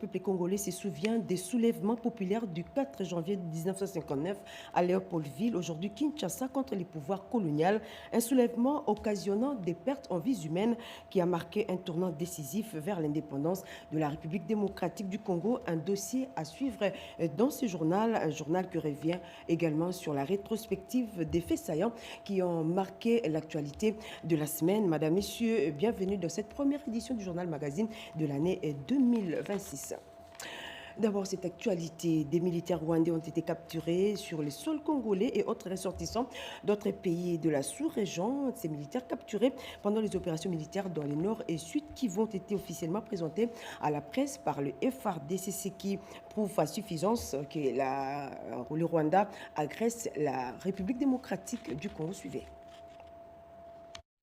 Le peuple congolais se souvient des soulèvements populaires du 4 janvier 1959 à Léopoldville, aujourd'hui Kinshasa, contre les pouvoirs coloniaux. Un soulèvement occasionnant des pertes en vies humaines qui a marqué un tournant décisif vers l'indépendance de la République démocratique du Congo. Un dossier à suivre dans ce journal, un journal qui revient également sur la rétrospective des faits saillants qui ont marqué l'actualité de la semaine. Madame, Messieurs, bienvenue dans cette première édition du journal magazine de l'année 2026. D'abord, cette actualité, des militaires rwandais ont été capturés sur les sols congolais et autres ressortissants d'autres pays de la sous-région. Ces militaires capturés pendant les opérations militaires dans les nord et sud Kivu ont été officiellement présentés à la presse par le FARDC, ce qui prouve à suffisance que le Rwanda agresse la République démocratique du Congo. Suivez.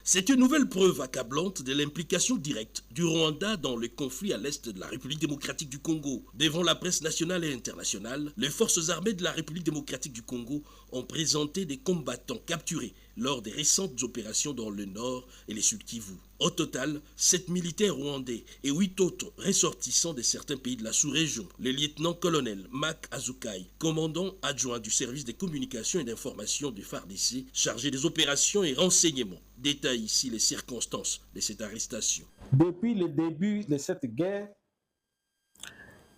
C'est une nouvelle preuve accablante de l'implication directe du Rwanda dans le conflit à l'est de la République démocratique du Congo. Devant la presse nationale et internationale, les forces armées de la République démocratique du Congo ont présenté des combattants capturés lors des récentes opérations dans le nord et les sud Kivu. Au total, 7 militaires rwandais et 8 autres ressortissants de certains pays de la sous-région. Le lieutenant-colonel Mak Azukai, commandant adjoint du service des communications et d'information du FARDC, chargé des opérations et renseignements, détaille ici les circonstances de cette arrestation. Depuis le début de cette guerre,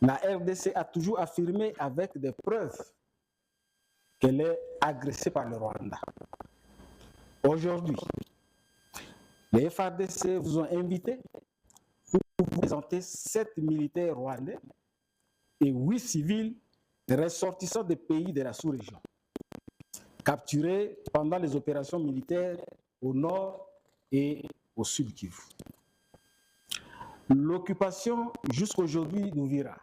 la RDC a toujours affirmé avec des preuves qu'elle est agressée par le Rwanda. Aujourd'hui, les FARDC vous ont invité pour vous présenter 7 militaires rwandais et 8 civils ressortissants des pays de la sous-région, capturés pendant les opérations militaires au nord et au sud Kivu. L'occupation jusqu'aujourd'hui d'Uvira,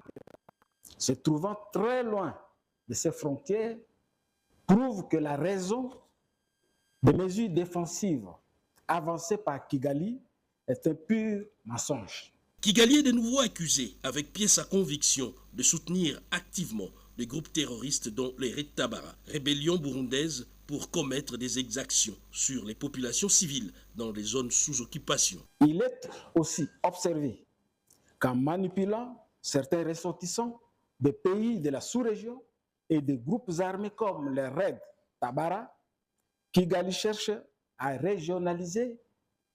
se trouvant très loin de ses frontières, prouve que la raison des mesures défensives avancées par Kigali est un pur mensonge. Kigali est de nouveau accusé, avec pièce à conviction, de soutenir activement les groupes terroristes dont les Red Tabara, rébellion burundaise, pour commettre des exactions sur les populations civiles dans les zones sous occupation. Il est aussi observé qu'en manipulant certains ressortissants des pays de la sous-région et des groupes armés comme les Red Tabara, Kigali cherche à régionaliser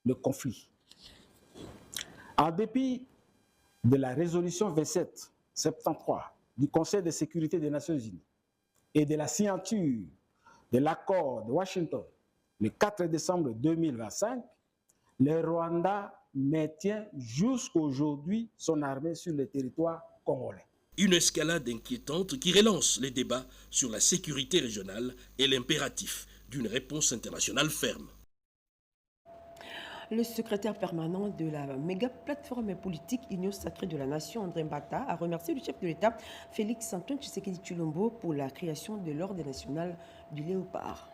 le conflit. En dépit de la résolution 2773 du Conseil de sécurité des Nations Unies et de la signature de l'accord de Washington le 4 décembre 2025, le Rwanda maintient jusqu'aujourd'hui son armée sur le territoire congolais. Une escalade inquiétante qui relance les débats sur la sécurité régionale et l'impératif d'une réponse internationale ferme. Le secrétaire permanent de la méga plateforme politique Union sacrée de la nation, André Mbata, a remercié le chef de l'État, Félix Antoine Tshisekedi Tshilombo, pour la création de l'Ordre national du Léopard.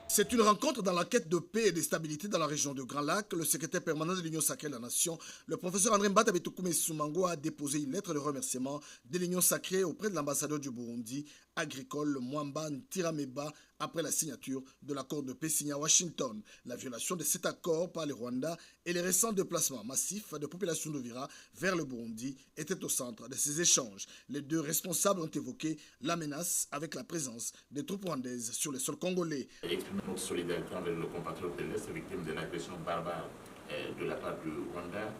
C'est une rencontre dans la quête de paix et de stabilité dans la région de Grand Lac. Le secrétaire permanent de l'Union sacrée de la nation, le professeur André Mbata Betoukoumé Soumango, a déposé une lettre de remerciement de l'Union sacrée auprès de l'ambassadeur du Burundi, agricole Mwamba Ntirameba, après la signature de l'accord de paix signé à Washington. La violation de cet accord par le Rwanda et les récents déplacements massifs de populations d'Uvira vers le Burundi étaient au centre de ces échanges. Les deux responsables ont évoqué la menace avec la présence des troupes rwandaises sur le sol congolais. Exprimer notre solidarité envers nos compatriotes de l'Est victimes de l'agression barbare de la part du Rwanda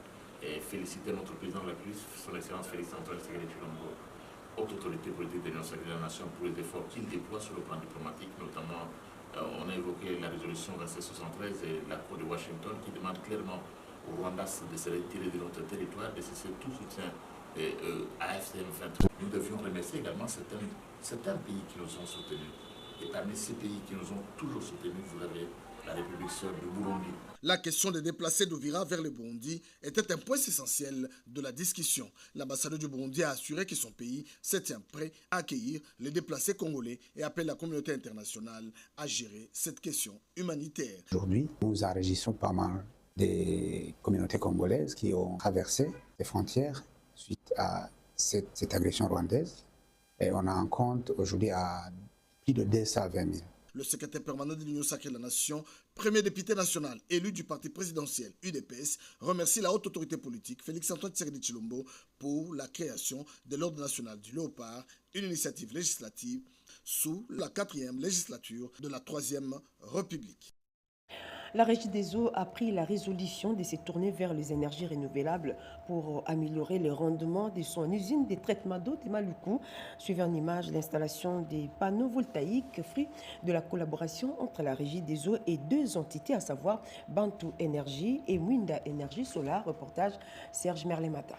et féliciter notre président de la République, son Excellence Félix Antoine Tshisekedi Tshilombo, haute autorité politique de l'Union sacrée de la nation, pour les efforts qu'il déploie sur le plan diplomatique, notamment on a évoqué la résolution 2773 et l'accord de Washington qui demande clairement au Rwanda de se retirer de notre territoire, de cesser tout soutien à FCM23. Nous devions remercier également certains pays qui nous ont soutenus. Et parmi ces pays qui nous ont toujours soutenus, vous avez la République sœur du Burundi. La question de déplacer d'Uvira vers le Burundi était un point essentiel de la discussion. L'ambassadeur du Burundi a assuré que son pays se tient prêt à accueillir les déplacés congolais et appelle la communauté internationale à gérer cette question humanitaire. Aujourd'hui, nous enregistrons pas mal des communautés congolaises qui ont traversé les frontières suite à cette agression rwandaise. Et on en compte aujourd'hui à plus de 220 000. Le secrétaire permanent de l'Union sacrée de la Nation, premier député national élu du parti présidentiel UDPS, remercie la haute autorité politique Félix-Antoine Tshisekedi Tshilombo pour la création de l'Ordre national du Léopard, une initiative législative sous la 4e législature de la 3e République. La Régie des eaux a pris la résolution de se tourner vers les énergies renouvelables pour améliorer le rendement de son usine de traitement d'eau de Maluku. Suivant une image, l'installation des panneaux voltaïques, fruit de la collaboration entre la Régie des eaux et deux entités, à savoir Bantu Énergie et Mwinda Énergie Solar. Reportage Serge Merlemata.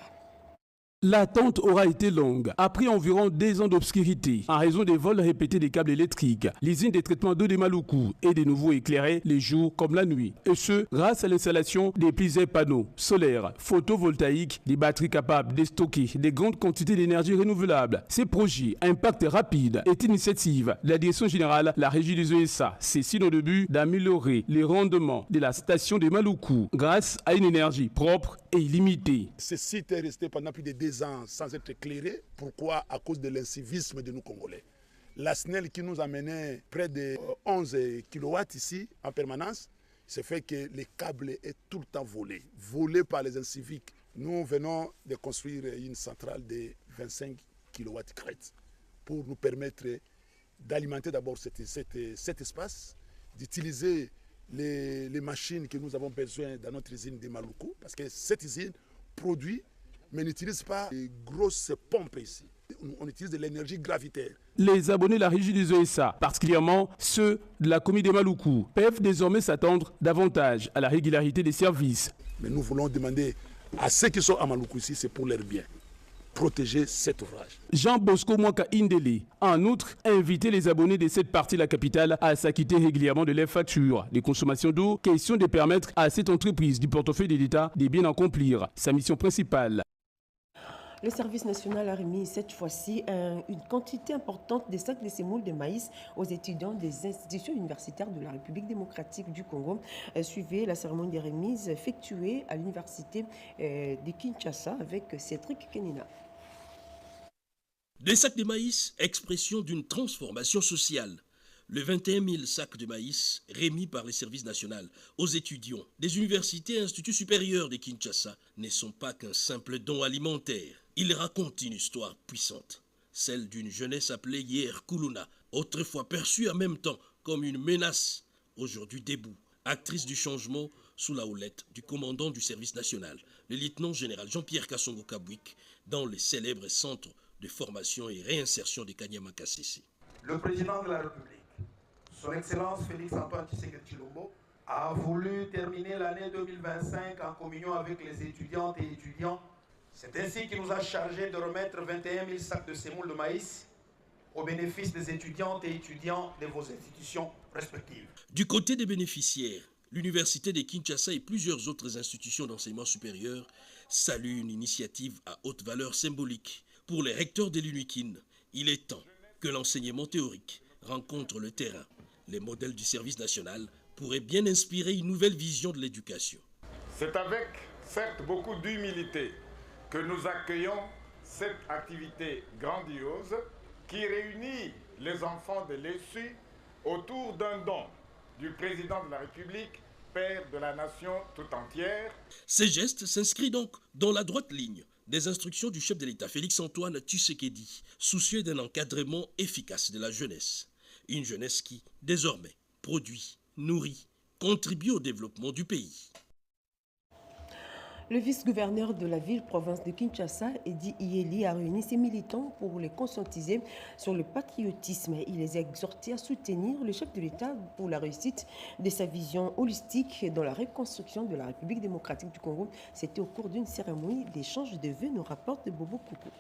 L'attente aura été longue. Après environ 2 ans d'obscurité, en raison des vols répétés des câbles électriques, l'usine de traitement d'eau de Maluku est de nouveau éclairée les jours comme la nuit. Et ce, grâce à l'installation des plusieurs panneaux solaires, photovoltaïques, des batteries capables de stocker des grandes quantités d'énergie renouvelable. Ces projets à impact rapide est une initiative de la direction générale, la Régie des ESA. C'est dans le but d'améliorer les rendements de la station de Maluku grâce à une énergie propre et illimitée. Ce site est resté pendant plus de 2 ans sans être éclairé. Pourquoi? À cause de l'incivisme de nous Congolais. La SNEL qui nous a mené près de 11 kW ici en permanence, c'est fait que le câble est tout le temps volé par les inciviques. Nous venons de construire une centrale de 25 kW crête pour nous permettre d'alimenter d'abord cet espace, d'utiliser les machines que nous avons besoin dans notre usine de Maluku, parce que cette usine produit, mais n'utilise pas de grosses pompes ici. On utilise de l'énergie gravitaire. Les abonnés de la Régie des ESA, particulièrement ceux de la commune de Maluku, peuvent désormais s'attendre davantage à la régularité des services. Mais nous voulons demander à ceux qui sont à Maluku ici, c'est pour leur bien. Protéger cet ouvrage. Jean Bosco Mwaka Indele a en outre invité les abonnés de cette partie de la capitale à s'acquitter régulièrement de leurs factures de consommation d'eau, question de permettre à cette entreprise du portefeuille de l'État de bien accomplir sa mission principale. Le service national a remis cette fois-ci une quantité importante de sacs de semoule de maïs aux étudiants des institutions universitaires de la République démocratique du Congo. Suivez la cérémonie des remises effectuée à l'université de Kinshasa avec Cédric Kenina. Des sacs de maïs, expression d'une transformation sociale. Le 21 000 sacs de maïs remis par les services nationaux aux étudiants des universités et instituts supérieurs de Kinshasa ne sont pas qu'un simple don alimentaire. Ils racontent une histoire puissante, celle d'une jeunesse appelée hier Kuluna, autrefois perçue en même temps comme une menace, aujourd'hui debout, actrice du changement sous la houlette du commandant du service national, le lieutenant-général Jean-Pierre Kassongo Kabwik, dans les célèbres centres de formation et réinsertion de Kanyama Kasese. Le président de la République, son Excellence Félix-Antoine Tshisekedi Tshilombo, a voulu terminer l'année 2025 en communion avec les étudiantes et étudiants. C'est ainsi qu'il nous a chargé de remettre 21 000 sacs de semoule de maïs au bénéfice des étudiantes et étudiants de vos institutions respectives. Du côté des bénéficiaires, l'université de Kinshasa et plusieurs autres institutions d'enseignement supérieur saluent une initiative à haute valeur symbolique. Pour les recteurs de l'UNIKIN, il est temps que l'enseignement théorique rencontre le terrain. Les modèles du service national pourraient bien inspirer une nouvelle vision de l'éducation. C'est avec, certes, beaucoup d'humilité que nous accueillons cette activité grandiose qui réunit les enfants de l'ESU autour d'un don du président de la République, père de la nation tout entière. Ces gestes s'inscrivent donc dans la droite ligne des instructions du chef de l'État Félix-Antoine Tshisekedi, soucieux d'un encadrement efficace de la jeunesse. Une jeunesse qui, désormais, produit, nourrit, contribue au développement du pays. Le vice-gouverneur de la ville-province de Kinshasa, Edi Iyeli, a réuni ses militants pour les conscientiser sur le patriotisme. Il les a exhortés à soutenir le chef de l'État pour la réussite de sa vision holistique dans la reconstruction de la République démocratique du Congo. C'était au cours d'une cérémonie d'échange de vœux, nous rapporte Bobo Koukou.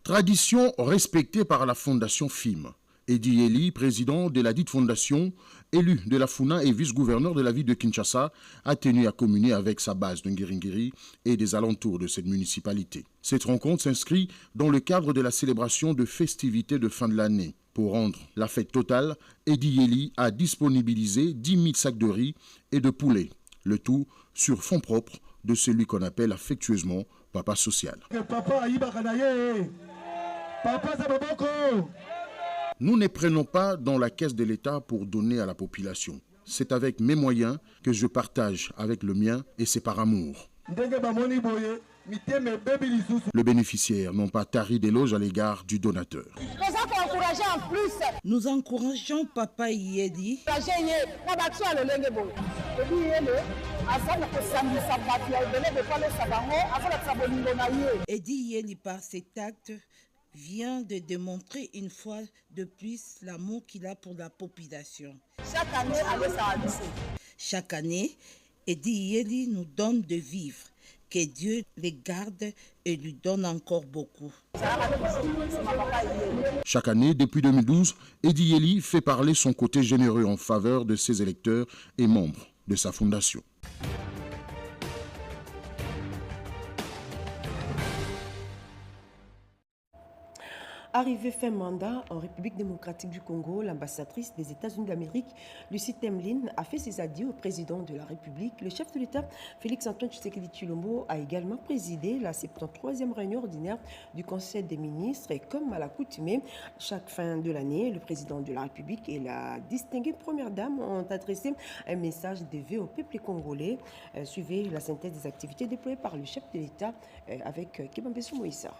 Tradition respectée par la fondation FIM. Edi Iyeli, président de la dite fondation, élu de la Funa et vice-gouverneur de la ville de Kinshasa, a tenu à communier avec sa base de Ngiringiri et des alentours de cette municipalité. Cette rencontre s'inscrit dans le cadre de la célébration de festivités de fin de l'année. Pour rendre la fête totale, Edi Iyeli a disponibilisé 10 000 sacs de riz et de poulet, le tout sur fonds propres de celui qu'on appelle affectueusement Papa Social. Nous ne prenons pas dans la caisse de l'État pour donner à la population. C'est avec mes moyens que je partage avec le mien et c'est par amour. Les bénéficiaires n'ont pas tari d'éloges à l'égard du donateur. Nous encourageons Papa Yedi. Edi Yeli, par cet acte, vient de démontrer une fois de plus l'amour qu'il a pour la population. Chaque année, Edi Yeli nous donne de vivre. Que Dieu les garde et lui donne encore beaucoup. Chaque année, depuis 2012, Edi Yeli fait parler son côté généreux en faveur de ses électeurs et membres de sa fondation. Arrivée fin mandat en République démocratique du Congo, l'ambassadrice des États-Unis d'Amérique, Lucie Temlin, a fait ses adieux au président de la République. Le chef de l'État, Félix-Antoine Tshisekedi Tshilombo, a également présidé la 73e réunion ordinaire du Conseil des ministres. Et comme à l'accoutumée, chaque fin de l'année, le président de la République et la distinguée première dame ont adressé un message de vœux au peuple congolais. Suivez la synthèse des activités déployées par le chef de l'État avec Kebambesso Moïsa.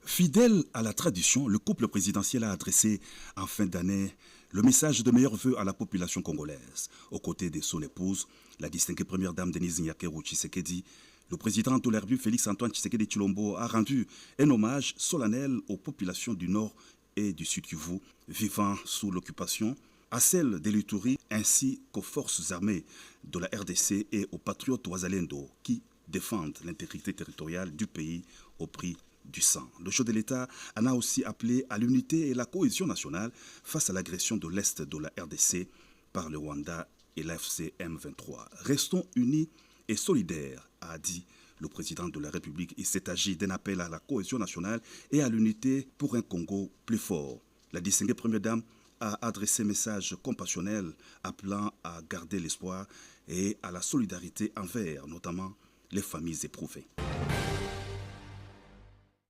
Fidèle à la tradition, le couple présidentiel a adressé en fin d'année le message de meilleurs vœux à la population congolaise. Aux côtés de son épouse, la distinguée première dame Denise Nyakeru Tshisekedi, le président de la République Félix-Antoine Tshisekedi Tshilombo a rendu un hommage solennel aux populations du Nord et du Sud Kivu vivant sous l'occupation, à celles de l'Ituri ainsi qu'aux forces armées de la RDC et aux patriotes Ouazalendo qui défendent l'intégrité territoriale du pays au prix du sang. Le chef de l'État en a aussi appelé à l'unité et la cohésion nationale face à l'agression de l'Est de la RDC par le Rwanda et l'AFC M23. Restons unis et solidaires, a dit le président de la République. Il s'est agi d'un appel à la cohésion nationale et à l'unité pour un Congo plus fort. La distinguée première dame a adressé un message compassionnel appelant à garder l'espoir et à la solidarité envers notamment les familles éprouvées.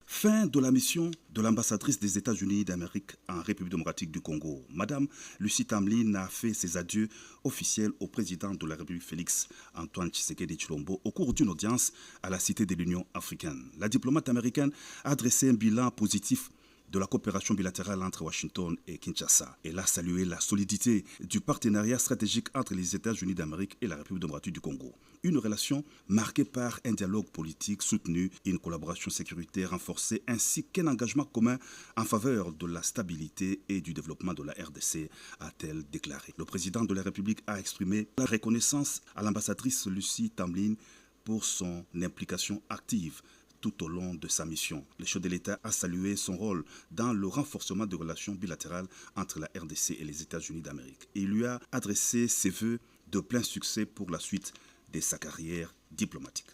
Fin de la mission de l'ambassadrice des États-Unis d'Amérique en République démocratique du Congo. Madame Lucie Temlin a fait ses adieux officiels au président de la République Félix-Antoine Tshisekedi Tshilombo au cours d'une audience à la Cité de l'Union africaine. La diplomate américaine a dressé un bilan positif de la coopération bilatérale entre Washington et Kinshasa. Elle a salué la solidité du partenariat stratégique entre les États-Unis d'Amérique et la République démocratique du Congo. Une relation marquée par un dialogue politique soutenu, une collaboration sécuritaire renforcée ainsi qu'un engagement commun en faveur de la stabilité et du développement de la RDC, a-t-elle déclaré. Le président de la République a exprimé la reconnaissance à l'ambassadrice Lucie Temlin pour son implication active tout au long de sa mission. Le chef de l'État a salué son rôle dans le renforcement des relations bilatérales entre la RDC et les États-Unis d'Amérique. Il lui a adressé ses vœux de plein succès pour la suite de sa carrière diplomatique.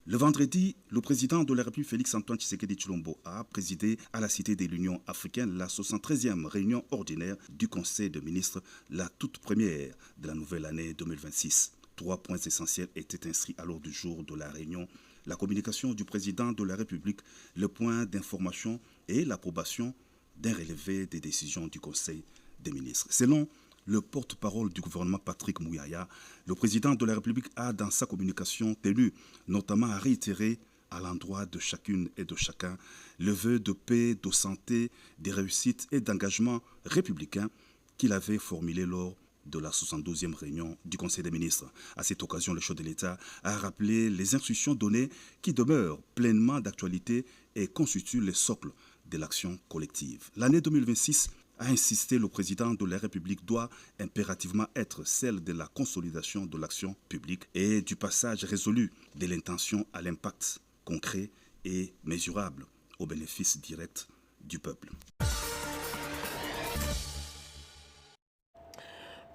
Le vendredi, le président de la République Félix-Antoine Tshisekedi Tshilombo a présidé à la Cité de l'Union africaine la 73e réunion ordinaire du Conseil des ministres, la toute première de la nouvelle année 2026. 3 points essentiels étaient inscrits à l'ordre du jour de la réunion: la communication du président de la République, le point d'information et l'approbation d'un relevé des décisions du Conseil des ministres. Selon le porte-parole du gouvernement Patrick Mouyaya, le président de la République a dans sa communication tenu notamment à réitérer à l'endroit de chacune et de chacun le vœu de paix, de santé, de réussite et d'engagement républicain qu'il avait formulé lors de la 72e réunion du Conseil des ministres. À cette occasion, le chef de l'État a rappelé les instructions données qui demeurent pleinement d'actualité et constituent le socle de l'action collective. L'année 2026, a insisté le président de la République, doit impérativement être celle de la consolidation de l'action publique et du passage résolu de l'intention à l'impact concret et mesurable au bénéfice direct du peuple.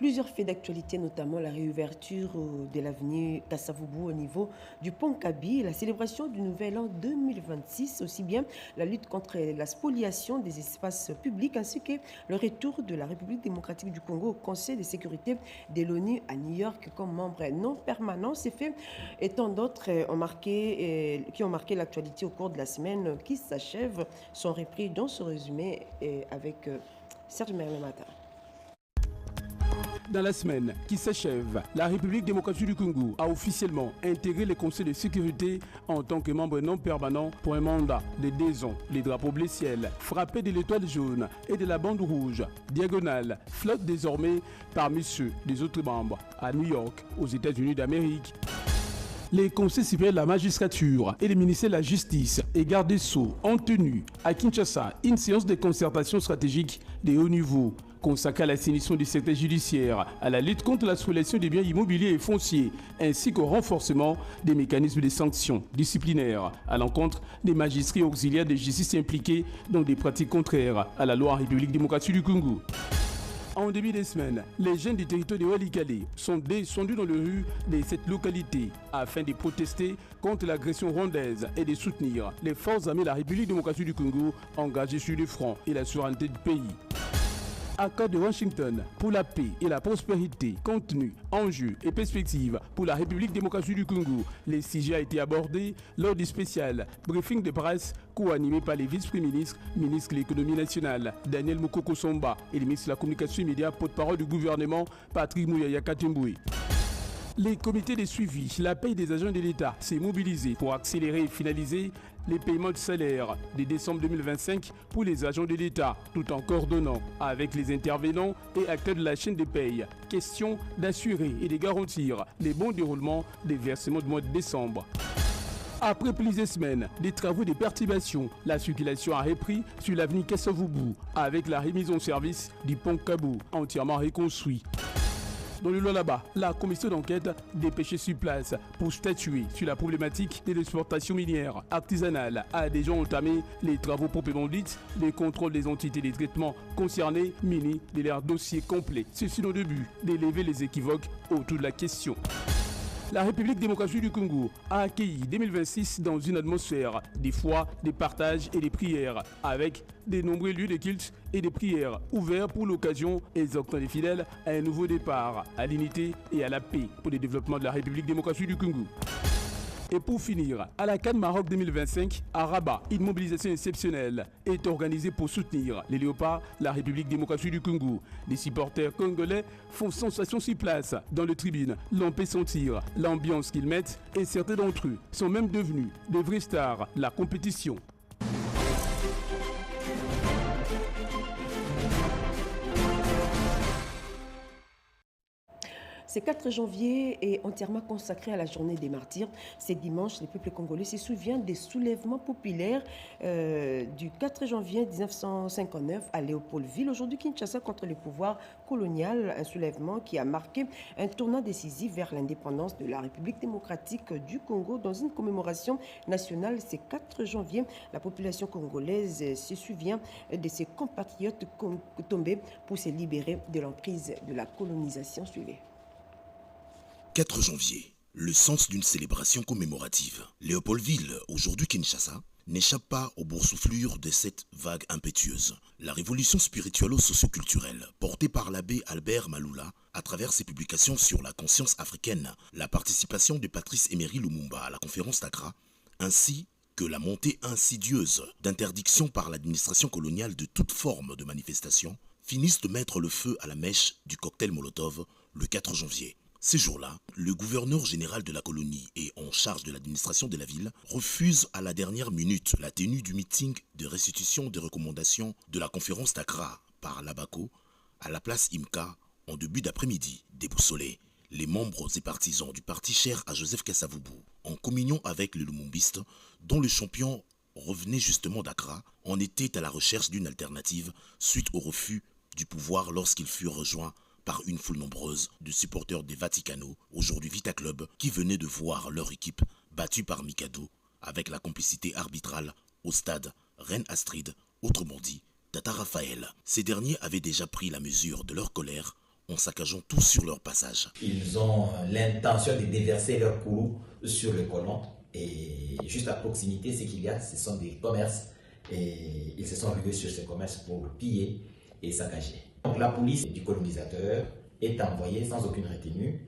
Plusieurs faits d'actualité, notamment la réouverture de l'avenue Kasavubu au niveau du pont Kabi, la célébration du nouvel an 2026, aussi bien la lutte contre la spoliation des espaces publics ainsi que le retour de la République démocratique du Congo au Conseil de sécurité de l'ONU à New York comme membre non permanent. Ces faits et tant d'autres qui ont marqué l'actualité au cours de la semaine qui s'achève sont repris dans ce résumé avec Serge Merlemata. Dans la semaine qui s'achève, la République démocratique du Congo a officiellement intégré le Conseil de sécurité en tant que membre non permanent pour un mandat de 2 ans. Les drapeaux bleu-ciel, frappés de l'étoile jaune et de la bande rouge diagonale, flottent désormais parmi ceux des autres membres à New York, aux États-Unis d'Amérique. Les conseils supérieurs de la magistrature et les ministères de la justice et garde des Sceaux ont tenu à Kinshasa une séance de concertation stratégique de haut niveau consacrée à l'assainissement du secteur judiciaire, à la lutte contre la spoliation des biens immobiliers et fonciers, ainsi qu'au renforcement des mécanismes de sanctions disciplinaires à l'encontre des magistrats auxiliaires de justice impliqués dans des pratiques contraires à la loi en République démocratique du Congo. En début de semaine, les jeunes du territoire de Walikale sont descendus dans les rues de cette localité afin de protester contre l'agression rwandaise et de soutenir les forces armées de la République démocratique du Congo engagées sur le front et la souveraineté du pays. Accord de Washington pour la paix et la prospérité, contenu, enjeux et perspectives pour la République démocratique du Congo. Le sujet a été abordé lors du spécial briefing de presse co-animé par les vice-premiers ministres, ministre de l'économie nationale, Daniel Mokoko Somba, et le ministre de la communication immédiate, porte-parole du gouvernement, Patrick Mouyaya Katemboué. Les comités de suivi, la paie des agents de l'État s'est mobilisé pour accélérer et finaliser les paiements de salaire de décembre 2025 pour les agents de l'État, tout en coordonnant avec les intervenants et acteurs de la chaîne de paye. Question d'assurer et de garantir les bons déroulements des versements du mois de décembre. Après plusieurs semaines des travaux de perturbation, la circulation a repris sur l'avenue Kasavubu avec la remise en service du pont Kabou entièrement reconstruit. Dans le Lualaba, la commission d'enquête dépêchée sur place pour statuer sur la problématique de l'exportation minière artisanale a déjà entamé les travaux proprement dits, les contrôles des entités de traitement concernées munis de leur dossier complet. Ceci dans le but d'élever les équivoques autour de la question. La République démocratique du Congo a accueilli 2026 dans une atmosphère des foi, des partages et des prières, avec de nombreux lieux de culte et des prières ouverts pour l'occasion, exhortant les fidèles à un nouveau départ, à l'unité et à la paix pour le développement de la République démocratique du Congo. Et pour finir, à la CAN Maroc 2025, à Rabat, une mobilisation exceptionnelle est organisée pour soutenir les léopards, la République démocratique du Congo. Les supporters congolais font sensation sur place dans le tribune. L'on peut sentir l'ambiance qu'ils mettent et certains d'entre eux sont même devenus des vrais stars de la compétition. Ce 4 janvier est entièrement consacré à la journée des martyrs. C'est dimanche, le peuple congolais se souvient des soulèvements populaires du 4 janvier 1959 à Léopoldville. Aujourd'hui, Kinshasa contre le pouvoir colonial, un soulèvement qui a marqué un tournant décisif vers l'indépendance de la République démocratique du Congo. Dans une commémoration nationale, ce 4 janvier, la population congolaise se souvient de ses compatriotes tombés pour se libérer de l'emprise de la colonisation. Suivez. 4 janvier, le sens d'une célébration commémorative. Léopoldville, aujourd'hui Kinshasa, n'échappe pas aux boursouflures de cette vague impétueuse. La révolution spiritualo-socio-culturelle, portée par l'abbé Albert Maloula, à travers ses publications sur la conscience africaine, la participation de Patrice Emery Lumumba à la conférence d'Accra, ainsi que la montée insidieuse d'interdiction par l'administration coloniale de toute forme de manifestation, finissent de mettre le feu à la mèche du cocktail Molotov le 4 janvier. Ces jours-là, le gouverneur général de la colonie et en charge de l'administration de la ville refuse à la dernière minute la tenue du meeting de restitution des recommandations de la conférence d'Accra par l'Abaco à la place Imka en début d'après-midi. Déboussolés, les membres et partisans du parti cher à Joseph Kasavubu, en communion avec les Lumumbistes, dont le champion revenait justement d'Accra, en étaient à la recherche d'une alternative suite au refus du pouvoir lorsqu'ils furent rejoints par une foule nombreuse de supporters des Vaticano, aujourd'hui Vita Club, qui venaient de voir leur équipe battue par Mikado avec la complicité arbitrale au stade Reine Astrid, autrement dit Tata Raphaël. Ces derniers avaient déjà pris la mesure de leur colère en saccageant tout sur leur passage. Ils ont l'intention de déverser leurs courroux sur le colon. Et juste à proximité, ce qu'il y a, ce sont des commerces. Et ils se sont rués sur ces commerces pour piller et saccager. Donc la police du colonisateur est envoyée sans aucune retenue.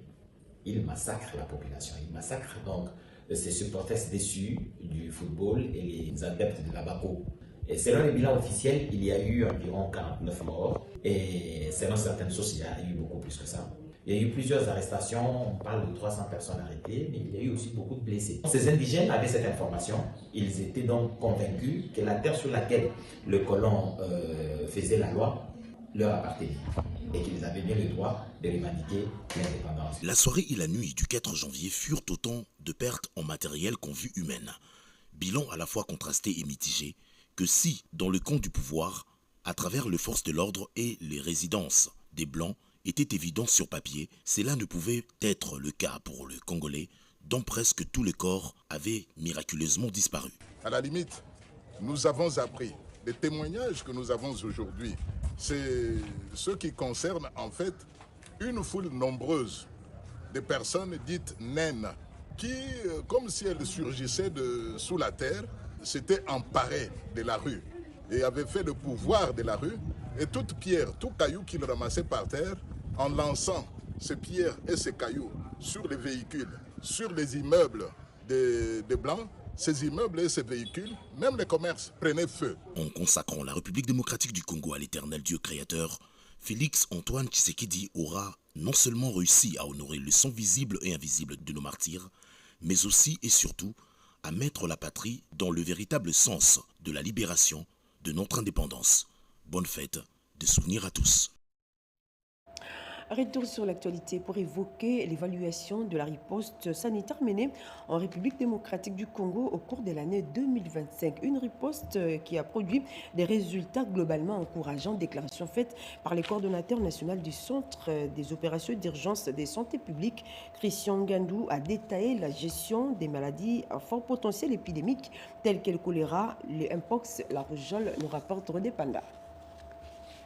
Il massacre la population. Il massacre donc ces supporters déçus du football et les adeptes de la Bako. Et selon les bilans officiels, il y a eu environ 49 morts. Et selon certaines sources, il y a eu beaucoup plus que ça. Il y a eu plusieurs arrestations, on parle de 300 personnes arrêtées, mais il y a eu aussi beaucoup de blessés. Ces indigènes avaient cette information, ils étaient donc convaincus que la terre sur laquelle le colon faisait la loi leur appartenait et qu'ils avaient bien le droit de revendiquer l'indépendance. La soirée et la nuit du 4 janvier furent autant de pertes en matériel qu'en vue humaine. Bilan à la fois contrasté et mitigé, que si, dans le camp du pouvoir, à travers les forces de l'ordre et les résidences des Blancs, était évident sur papier, cela ne pouvait être le cas pour le Congolais, dont presque tous les corps avaient miraculeusement disparu. À la limite, nous avons appris. Les témoignages que nous avons aujourd'hui, c'est ceux qui concernent en fait une foule nombreuse de personnes dites naines, qui, comme si elles surgissaient sous la terre, s'étaient emparées de la rue et avaient fait le pouvoir de la rue. Et toute pierre, tout caillou qu'ils ramassaient par terre, en lançant ces pierres et ces cailloux sur les véhicules, sur les immeubles des Blancs, ces immeubles et ces véhicules, même les commerces, prenaient feu. En consacrant la République démocratique du Congo à l'éternel Dieu créateur, Félix Antoine Tshisekedi aura non seulement réussi à honorer le sang visible et invisible de nos martyrs, mais aussi et surtout à mettre la patrie dans le véritable sens de la libération de notre indépendance. Bonne fête, de souvenirs à tous. Retour sur l'actualité pour évoquer l'évaluation de la riposte sanitaire menée en République démocratique du Congo au cours de l'année 2025. Une riposte qui a produit des résultats globalement encourageants. Déclaration faite par le coordonnateur national du Centre des opérations d'urgence des santé publique, Christian Ngandou, a détaillé la gestion des maladies à fort potentiel épidémique telles que le choléra, le mpox, la rougeole, nous rapporte Rodé Panda.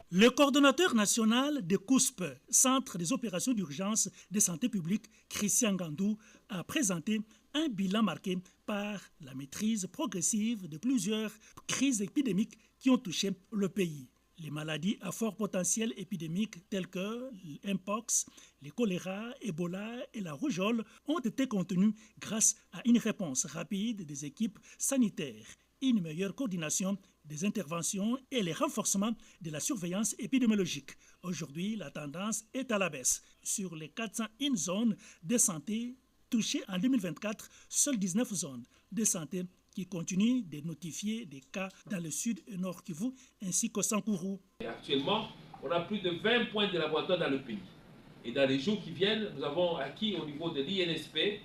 Le coordonnateur national de COUSP, Centre des opérations d'urgence de santé publique, Christian Ngandou, a présenté un bilan marqué par la maîtrise progressive de plusieurs crises épidémiques qui ont touché le pays. Les maladies à fort potentiel épidémique telles que l'Mpox, le choléra, Ebola et la rougeole ont été contenues grâce à une réponse rapide des équipes sanitaires, une meilleure coordination des interventions et le renforcement de la surveillance épidémiologique. Aujourd'hui, la tendance est à la baisse. Sur les 401 zones de santé touchées en 2024, seules 19 zones de santé qui continuent de notifier des cas dans le sud et nord Kivu ainsi qu'au Sankuru. Actuellement, on a plus de 20 points de laboratoire dans le pays. Et dans les jours qui viennent, nous avons acquis au niveau de l'INSP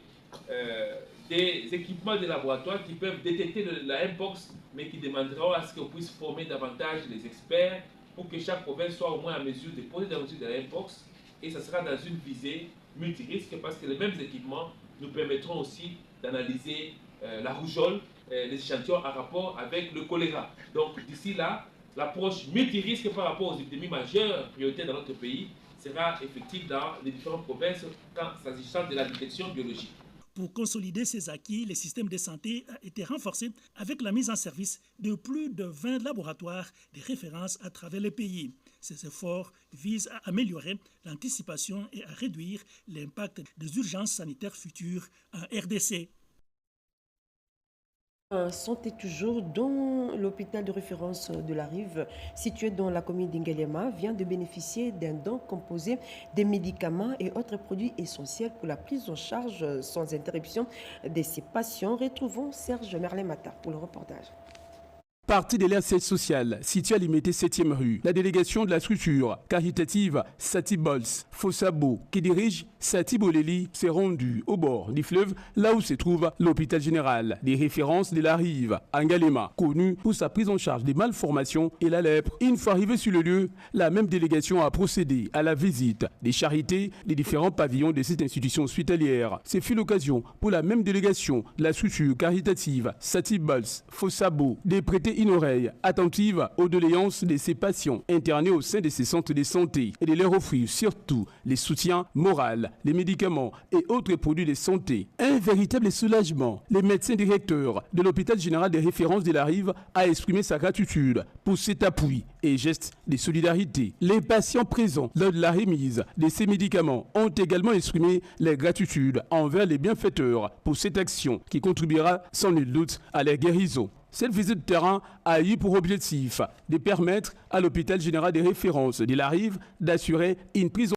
des équipements de laboratoire qui peuvent détecter la Mpox, mais qui demanderont à ce qu'on puisse former davantage les experts pour que chaque province soit au moins en mesure de poser des diagnostic de la Mpox. Et ça sera dans une visée multirisque parce que les mêmes équipements nous permettront aussi d'analyser la rougeole, les échantillons en rapport avec le choléra. Donc d'ici là, l'approche multirisque par rapport aux épidémies majeures prioritaires dans notre pays sera effective dans les différentes provinces quand s'agissant de la détection biologique. Pour consolider ces acquis, le système de santé a été renforcé avec la mise en service de plus de 20 laboratoires de référence à travers le pays. Ces efforts visent à améliorer l'anticipation et à réduire l'impact des urgences sanitaires futures en RDC. Santé toujours, dont l'hôpital de référence de la Rive, situé dans la commune d'Ingaliama, vient de bénéficier d'un don composé des médicaments et autres produits essentiels pour la prise en charge sans interruption de ces patients. Retrouvons Serge Merlet-Mata pour le reportage. Parti de l'air social, situé à Limité 7e rue, la délégation de la structure caritative Satibols Fossabo, qui dirige Satiboleli, s'est rendue au bord du fleuve, là où se trouve l'hôpital général des références de la Rive, Angalema, connu pour sa prise en charge des malformations et la lèpre. Une fois arrivé sur le lieu, la même délégation a procédé à la visite des charités des différents pavillons de cette institution hospitalière. Ce fut l'occasion pour la même délégation de la structure caritative Satibols Fossabo de prêter prêter une oreille attentive aux doléances de ces patients internés au sein de ces centres de santé et de leur offrir surtout les soutiens moraux, les médicaments et autres produits de santé. Un véritable soulagement. Le médecin directeur de l'hôpital général de référence de la Rive a exprimé sa gratitude pour cet appui et geste de solidarité. Les patients présents lors de la remise de ces médicaments ont également exprimé leur gratitude envers les bienfaiteurs pour cette action qui contribuera sans nul doute à leur guérison. Cette visite de terrain a eu pour objectif de permettre à l'hôpital général de référence de la Rive d'assurer une prise